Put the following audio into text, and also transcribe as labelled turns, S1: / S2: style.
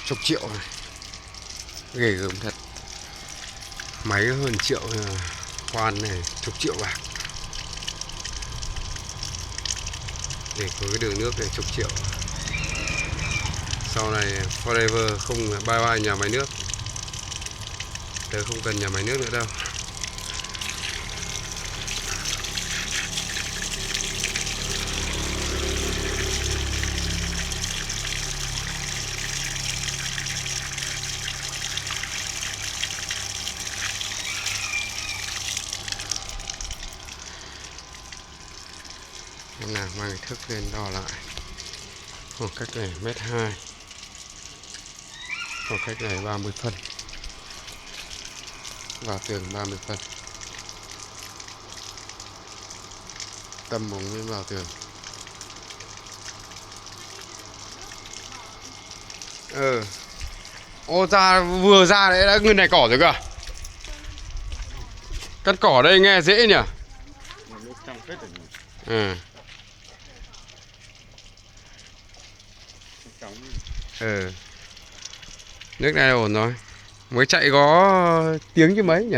S1: chục triệu này. Ghê gớm thật. Máy hơn triệu, khoan này chục triệu bạc. Để có cái đường nước này chục triệu. Sau này forever không bye bye nhà máy nước. Tớ không cần nhà máy nước nữa đâu. Em nào mang cái thước lên đo lại. Khoảng cách này 1,2 m. Khoảng cách này 30 phân. Vào tường 30 phân. Tâm ống mới vào tường. Ô ra vừa ra đấy đã nguyên này cỏ rồi cơ. Cắt cỏ đây nghe dễ nhỉ. Ừ. Ừ. Nước này ổn rồi. Mới chạy có tiếng chứ mấy nhỉ.